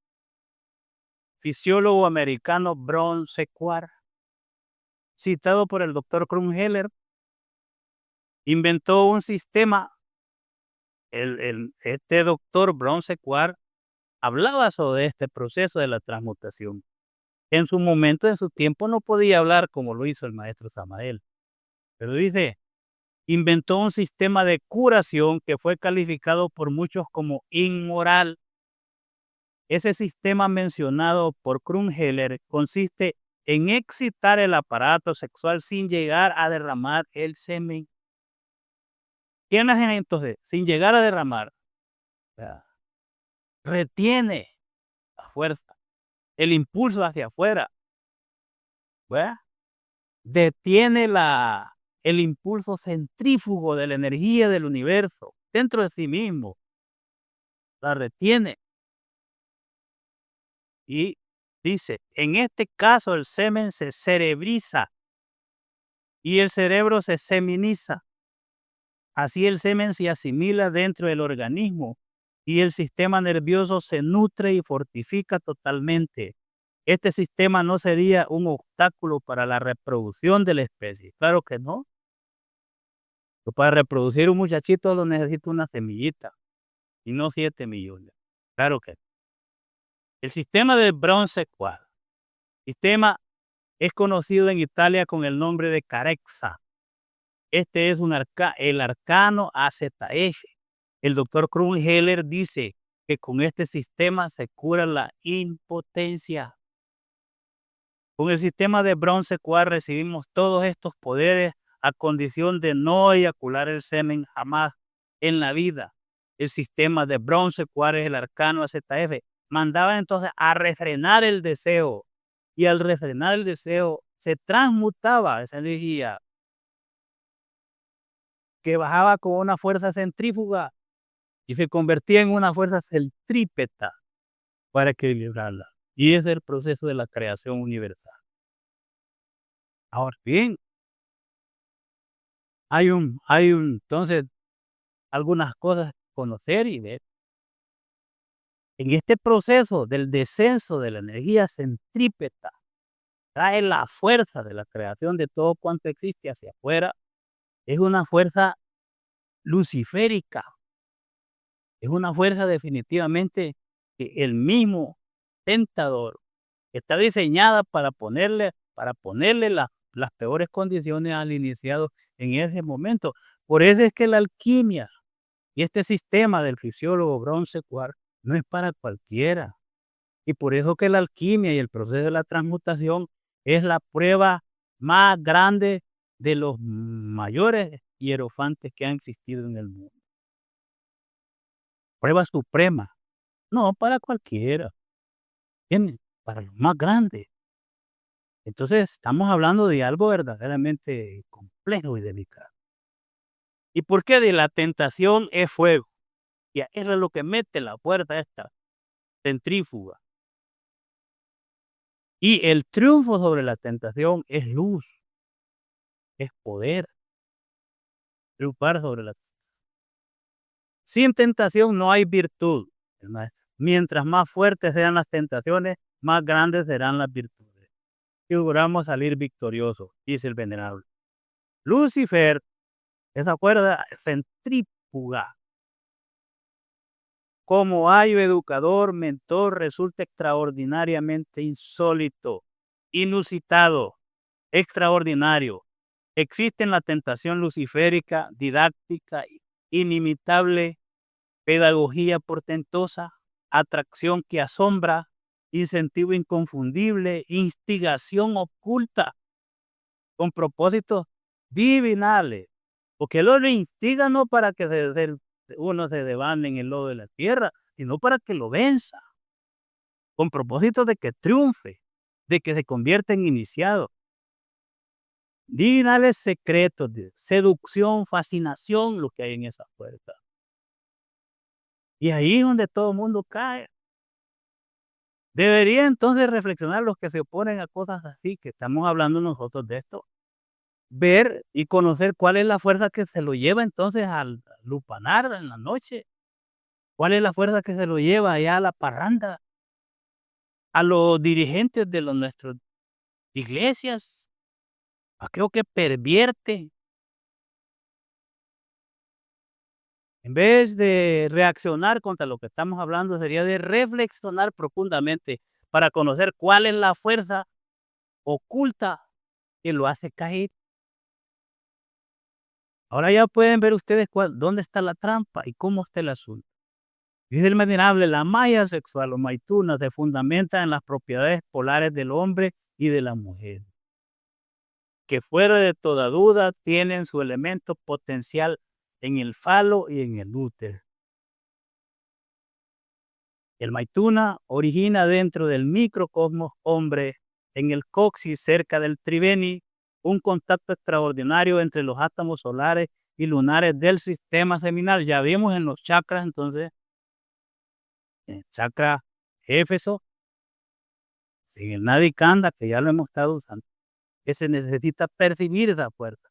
americano Brown Sequard, citado por el doctor Krumheller. Inventó un sistema. Este doctor Brown Sequard hablaba sobre este proceso de la transmutación. En su momento, en su tiempo, no podía hablar como lo hizo el maestro Samael, pero dice, inventó un sistema de curación que fue calificado por muchos como inmoral. Ese sistema mencionado por Krumheller consiste en excitar el aparato sexual sin llegar a derramar el semen. ¿Qué hace entonces? Sin llegar a derramar. O sea, retiene la fuerza, el impulso hacia afuera. ¿Verdad? Detiene el impulso centrífugo de la energía del universo dentro de sí mismo. La retiene. Y dice, en este caso el semen se cerebriza y el cerebro se seminiza. Así el semen se asimila dentro del organismo y el sistema nervioso se nutre y fortifica totalmente. Este sistema no sería un obstáculo para la reproducción de la especie. Claro que no. Para reproducir un muchachito lo necesita una semillita y no 7 millones. Claro que no. El sistema de Brown-Séquard. Sistema es conocido en Italia con el nombre de Carexa. Este es el arcano AZF. El doctor Krumheller dice que con este sistema se cura la impotencia. Con el sistema de Brown-Séquard recibimos todos estos poderes a condición de no eyacular el semen jamás en la vida. El sistema de bronce, cuál es el arcano AZF, mandaba entonces a refrenar el deseo, y al refrenar el deseo se transmutaba esa energía que bajaba con una fuerza centrífuga y se convertía en una fuerza centrípeta para equilibrarla. Y ese es el proceso de la creación universal. Ahora bien, entonces, algunas cosas que conocer y ver. En este proceso del descenso de la energía centrípeta, trae la fuerza de la creación de todo cuanto existe hacia afuera. Es una fuerza luciférica, es una fuerza definitivamente que el mismo tentador está diseñada para ponerle las peores condiciones al iniciado en ese momento. Por eso es que la alquimia y este sistema del fisiólogo Bronce Quartz no es para cualquiera. Y por eso que la alquimia y el proceso de la transmutación es la prueba más grande de los mayores hierofantes que han existido en el mundo. Prueba suprema, no para cualquiera, ¿entiendes? Para los más grandes. Entonces, estamos hablando de algo verdaderamente complejo y delicado. ¿Y por qué? De la tentación es fuego. Y eso es lo que mete la puerta esta centrífuga. Y el triunfo sobre la tentación es luz, es poder. Triunfar sobre la tentación. Sin tentación no hay virtud, el maestro. Mientras más fuertes sean las tentaciones, más grandes serán las virtudes. Y logramos salir victoriosos, dice el venerable. Lucifer, esa cuerda centrífuga, como ayo educador, mentor, resulta extraordinariamente insólito, inusitado, extraordinario. Existe en la tentación luciférica, didáctica, inimitable, pedagogía portentosa, atracción que asombra, incentivo inconfundible, instigación oculta, con propósitos divinales, porque él lo instiga no para que uno se devane en el lodo de la tierra, sino para que lo venza, con propósito de que triunfe, de que se convierta en iniciado. Divinales secretos de seducción, fascinación, lo que hay en esa puerta. Y ahí es donde todo el mundo cae. Debería entonces reflexionar los que se oponen a cosas así, que estamos hablando nosotros de esto. Ver y conocer cuál es la fuerza que se lo lleva entonces al lupanar en la noche. ¿Cuál es la fuerza que se lo lleva allá a la parranda? A los dirigentes de nuestras iglesias. Aquello que pervierte. En vez de reaccionar contra lo que estamos hablando, sería de reflexionar profundamente para conocer cuál es la fuerza oculta que lo hace caer. Ahora ya pueden ver ustedes dónde está la trampa y cómo está el asunto. Dice el venerable, la malla sexual o maituna se fundamenta en las propiedades polares del hombre y de la mujer, que fuera de toda duda tienen su elemento potencial en el falo y en el útero. El maituna origina dentro del microcosmos hombre, en el coxis cerca del triveni, un contacto extraordinario entre los átomos solares y lunares del sistema seminal. Ya vimos en los chakras, entonces, en el chakra Éfeso, en el Nadi Kanda, que ya lo hemos estado usando, que se necesita percibir esa puerta.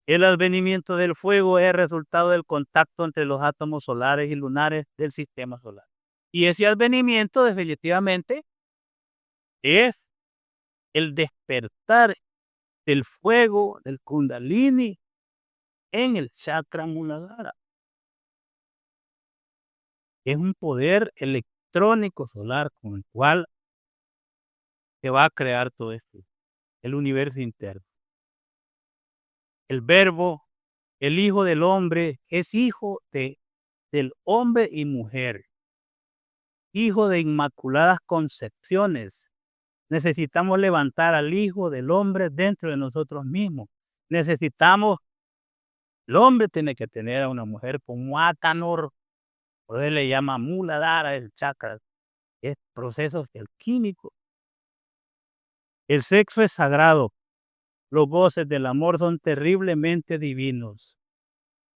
El advenimiento del fuego es resultado del contacto entre los átomos solares y lunares del sistema solar. Y ese advenimiento definitivamente es el despertar del fuego del Kundalini en el chakra Muladhara. Es un poder electrónico solar con el cual se va a crear todo esto, el universo interno. El verbo, el hijo del hombre, es hijo del hombre y mujer, hijo de inmaculadas concepciones. Necesitamos levantar al hijo del hombre dentro de nosotros mismos. necesitamos, el hombre tiene que tener a una mujer con Atanor, por eso le llama Muladhara el chakra, es procesos alquímicos. El sexo es sagrado, los goces del amor son terriblemente divinos.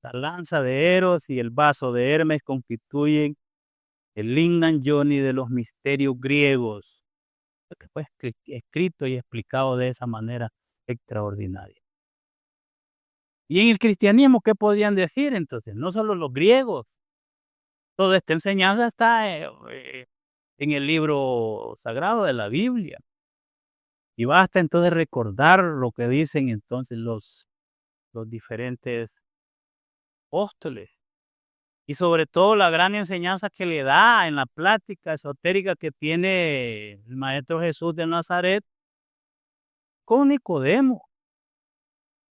La lanza de Eros y el vaso de Hermes constituyen el Lignam Yoni de los misterios griegos, que fue escrito y explicado de esa manera extraordinaria. Y en el cristianismo, ¿qué podrían decir entonces? No solo los griegos, toda esta enseñanza está en el libro sagrado de la Biblia. Y basta entonces recordar lo que dicen entonces los diferentes apóstoles. Y sobre todo la gran enseñanza que le da en la plática esotérica que tiene el Maestro Jesús de Nazaret con Nicodemo.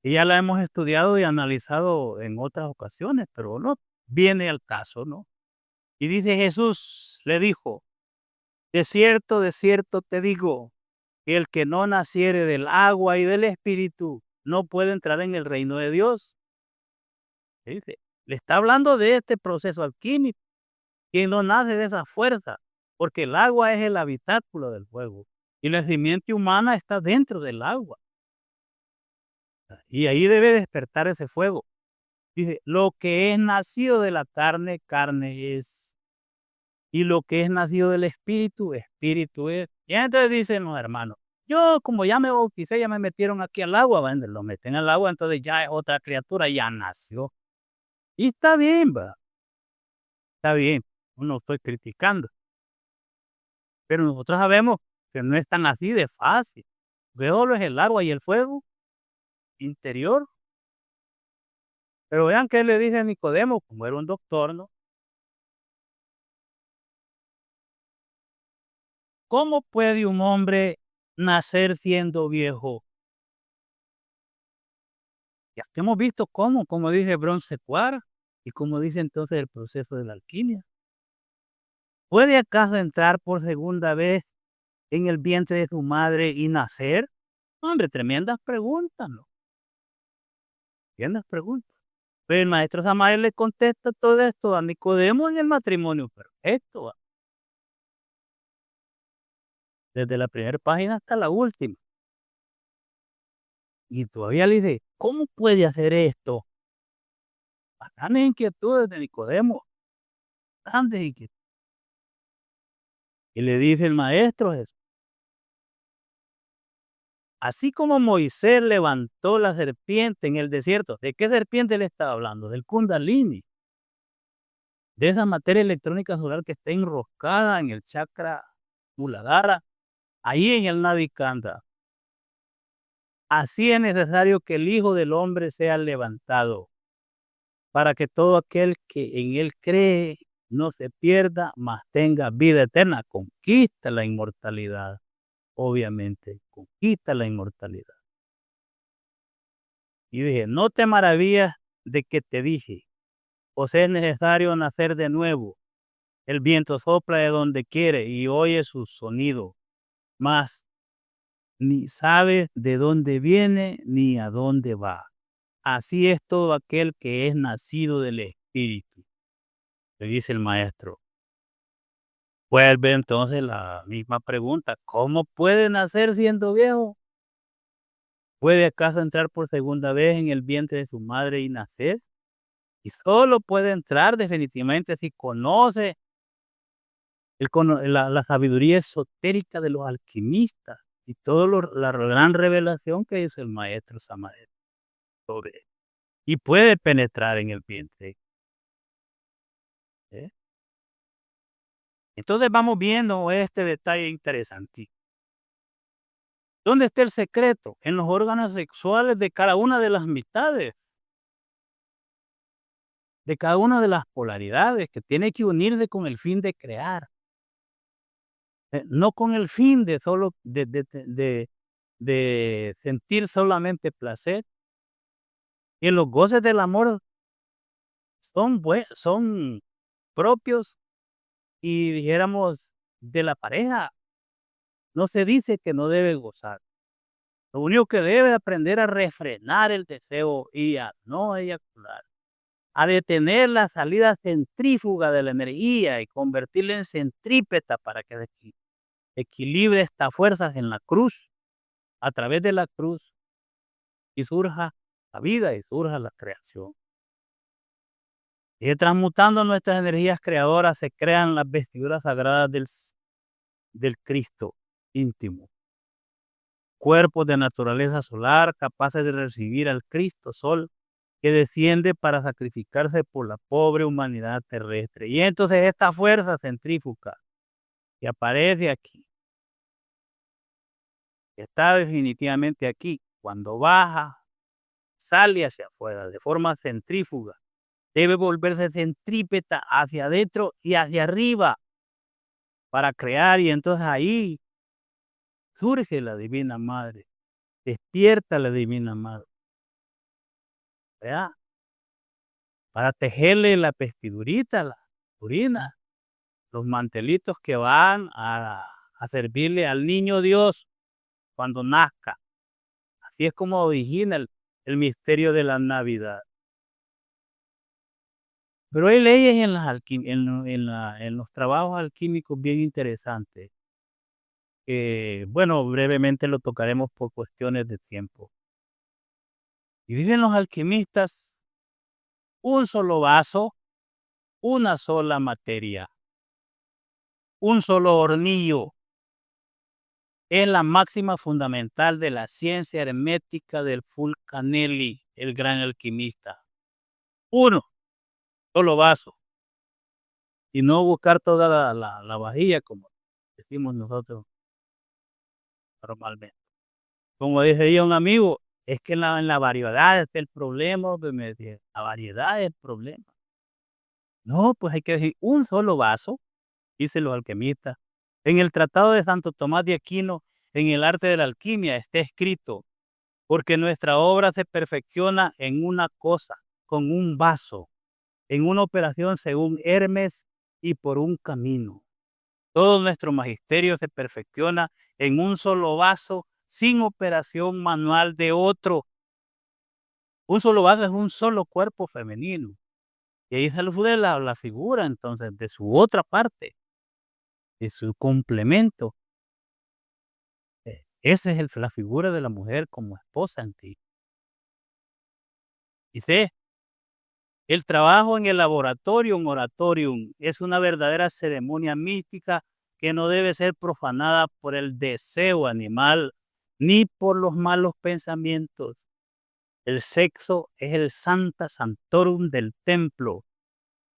Y ya la hemos estudiado y analizado en otras ocasiones, pero no viene al caso, ¿no? Y dice Jesús, le dijo, de cierto te digo, que el que no naciere del agua y del espíritu no puede entrar en el reino de Dios. Dice, le está hablando de este proceso alquímico, quien no nace de esa fuerza, porque el agua es el habitáculo del fuego y la simiente humana está dentro del agua. Y ahí debe despertar ese fuego. Dice, lo que es nacido de la carne, carne es. Y lo que es nacido del espíritu, espíritu es. Y entonces dicen los hermanos, yo como ya me bauticé, ya me metieron aquí al agua, ¿va? Lo meten al agua, entonces ya es otra criatura, ya nació. Y está bien, va. Está bien, no estoy criticando. Pero nosotros sabemos que no es tan así de fácil. Solo es el agua y el fuego interior. Pero vean qué le dice a Nicodemo, como era un doctor, ¿no? ¿Cómo puede un hombre nacer siendo viejo? Ya hemos visto cómo, como dice Bronce Cuara, y como dice entonces el proceso de la alquimia. ¿Puede acaso entrar por segunda vez en el vientre de su madre y nacer? Hombre, tremendas preguntas, ¿no? Tremendas preguntas. Pero el maestro Samael le contesta todo esto a Nicodemo en el matrimonio perfecto, ¿va? Desde la primera página hasta la última. Y todavía le dice, ¿cómo puede hacer esto? Bastantes inquietudes de Nicodemo, bastantes inquietudes. Y le dice el maestro Jesús, así como Moisés levantó la serpiente en el desierto, ¿de qué serpiente le estaba hablando? Del Kundalini, de esa materia electrónica solar que está enroscada en el chakra Muladhara, ahí en el Nadikanda. Así es necesario que el Hijo del Hombre sea levantado, para que todo aquel que en él cree no se pierda, mas tenga vida eterna, conquista la inmortalidad, obviamente, conquista la inmortalidad. Y dije, no te maravillas de que te dije, os es necesario nacer de nuevo. El viento sopla de donde quiere y oye su sonido, mas ni sabe de dónde viene ni a dónde va. Así es todo aquel que es nacido del Espíritu, le dice el maestro. Vuelve entonces la misma pregunta, ¿cómo puede nacer siendo viejo? ¿Puede acaso entrar por segunda vez en el vientre de su madre y nacer? Y solo puede entrar definitivamente si conoce la sabiduría esotérica de los alquimistas y toda la gran revelación que hizo el maestro Samael sobre él. Y puede penetrar en el vientre. ¿Eh? Entonces vamos viendo este detalle interesante. ¿Dónde está el secreto? En los órganos sexuales de cada una de las mitades, de cada una de las polaridades que tiene que unirse con el fin de crear. No con el fin de solo de sentir solamente placer. Y los goces del amor son propios y dijéramos de la pareja. No se dice que no debe gozar. Lo único que debe aprender a refrenar el deseo y a no eyacular, a detener la salida centrífuga de la energía y convertirla en centrípeta para que equilibre estas fuerzas en la cruz, a través de la cruz, y surja la vida y surja la creación. Y transmutando nuestras energías creadoras se crean las vestiduras sagradas del Cristo íntimo. Cuerpos de naturaleza solar capaces de recibir al Cristo Sol que desciende para sacrificarse por la pobre humanidad terrestre. Y entonces esta fuerza centrífuga que aparece aquí, que está definitivamente aquí, cuando baja, sale hacia afuera de forma centrífuga, debe volverse centrípeta hacia adentro y hacia arriba para crear, y entonces ahí surge la Divina Madre, despierta la Divina Madre, ¿verdad? Para tejerle la vestidurita, la purina, los mantelitos que van a servirle al niño Dios cuando nazca. Así es como origina el misterio de la Navidad. Pero hay leyes en, en los trabajos alquímicos bien interesantes. Bueno, brevemente lo tocaremos por cuestiones de tiempo. Y dicen los alquimistas, un solo vaso, una sola materia, un solo hornillo. Es la máxima fundamental de la ciencia hermética del Fulcanelli, el gran alquimista. Uno solo vaso. Y no buscar toda la vajilla, como decimos nosotros normalmente. Como decía un amigo, es que en la variedad está el problema, pues me decía, la variedad es el problema. No, pues hay que decir un solo vaso, dicen los alquimistas. En el Tratado de Santo Tomás de Aquino, en el arte de la alquimia, está escrito, porque nuestra obra se perfecciona en una cosa, con un vaso, en una operación según Hermes y por un camino. Todo nuestro magisterio se perfecciona en un solo vaso, sin operación manual de otro. Un solo vaso es un solo cuerpo femenino. Y ahí se le la figura entonces de su otra parte, de su complemento. Esa es la figura de la mujer como esposa en ti. Dice, el trabajo en el laboratorium oratorium es una verdadera ceremonia mística que no debe ser profanada por el deseo animal ni por los malos pensamientos. El sexo es el santa santorum del templo.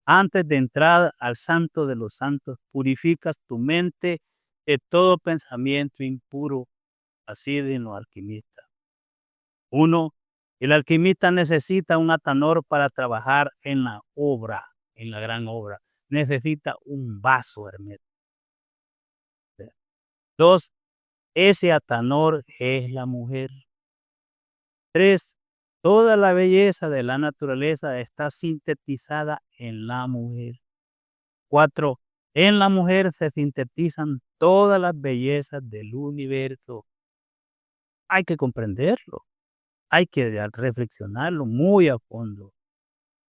Antes de entrar al santo de los santos, purificas tu mente de todo pensamiento impuro, así de los alquimistas. Uno, el alquimista necesita un atanor para trabajar en la obra, en la gran obra. Necesita un vaso hermético. Dos, ese atanor es la mujer. Tres, toda la belleza de la naturaleza está sintetizada en la mujer. Cuatro, en la mujer se sintetizan todas las bellezas del universo. Hay que comprenderlo, hay que reflexionarlo muy a fondo.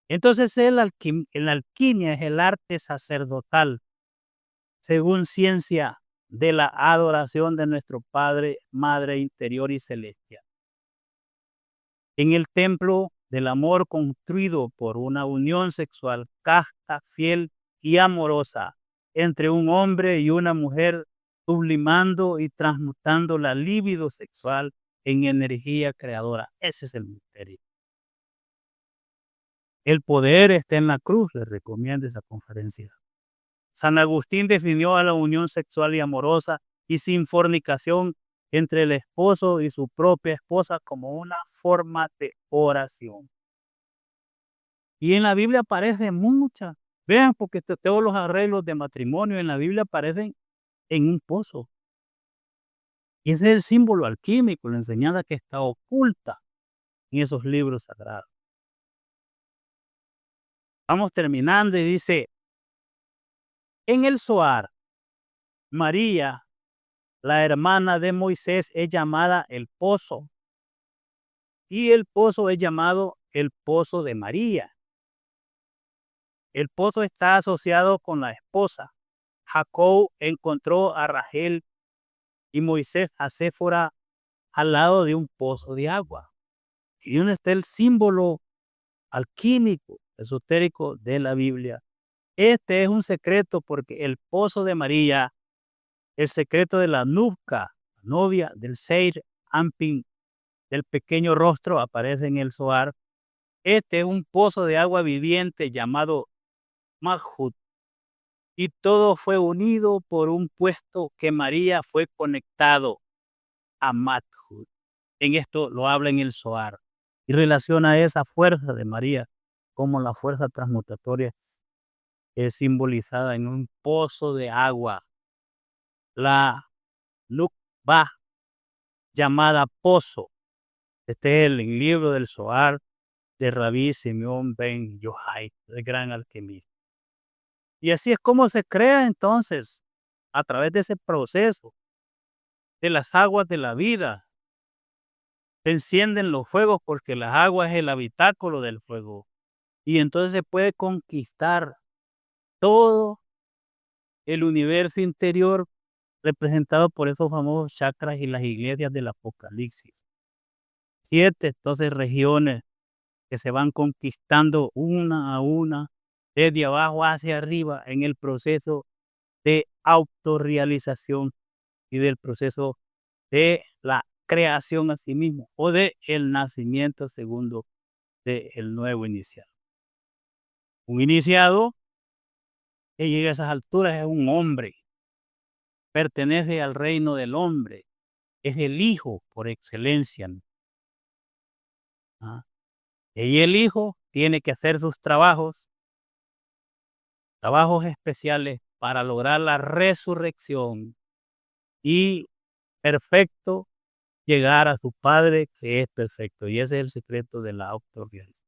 Entonces la alquimia es el arte sacerdotal, según ciencia, de la adoración de nuestro Padre, Madre interior y celestial. En el templo del amor construido por una unión sexual casta, fiel y amorosa entre un hombre y una mujer, sublimando y transmutando la libido sexual en energía creadora. Ese es el misterio. El poder está en la cruz, les recomiendo esa conferencia. San Agustín definió a la unión sexual y amorosa y sin fornicación entre el esposo y su propia esposa como una forma de oración. Y en la Biblia aparecen muchas. Vean, porque todos los arreglos de matrimonio en la Biblia aparecen en un pozo. Y ese es el símbolo alquímico, la enseñanza que está oculta en esos libros sagrados. Vamos terminando y dice, en el Zohar, María la hermana de Moisés, es llamada el pozo. Y el pozo es llamado el pozo de María. El pozo está asociado con la esposa. Jacob encontró a Rachel y Moisés a Séfora al lado de un pozo de agua. Y donde está el símbolo alquímico, esotérico de la Biblia. Este es un secreto porque el pozo de María, el secreto de la Nubca, novia del Seir Ampin, del pequeño rostro, aparece en el Zohar. Este es un pozo de agua viviente llamado Malhut. Y todo fue unido por un puesto que María fue conectado a Malhut. En esto lo habla en el Zohar. Y relaciona esa fuerza de María como la fuerza transmutatoria es simbolizada en un pozo de agua. La Nukba, llamada pozo. Este es el libro del Zohar de Rabí Simeón ben Yohai, el gran alquimista. Y así es como se crea entonces, a través de ese proceso de las aguas de la vida. Se encienden los fuegos porque las aguas es el habitáculo del fuego. Y entonces se puede conquistar todo el universo interior representado por esos famosos chakras y las iglesias del Apocalipsis. 7 entonces regiones que se van conquistando una a una, desde abajo hacia arriba, en el proceso de autorrealización y del proceso de la creación a sí mismo, o de el nacimiento segundo del nuevo iniciado. Un iniciado que llega a esas alturas es un hombre, pertenece al reino del hombre, es el hijo por excelencia. Y el hijo tiene que hacer sus trabajos especiales para lograr la resurrección y perfecto llegar a su Padre que es perfecto. Y ese es el secreto de la autorrealización.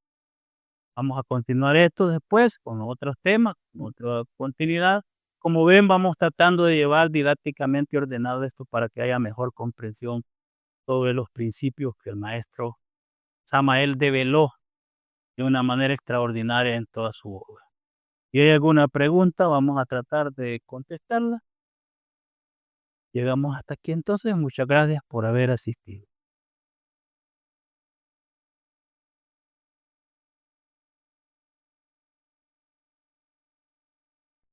Vamos a continuar esto después con otros temas, con otra continuidad. Como ven, vamos tratando de llevar didácticamente ordenado esto para que haya mejor comprensión sobre los principios que el maestro Samael develó de una manera extraordinaria en toda su obra. Si hay alguna pregunta, vamos a tratar de contestarla. Llegamos hasta aquí entonces. Muchas gracias por haber asistido.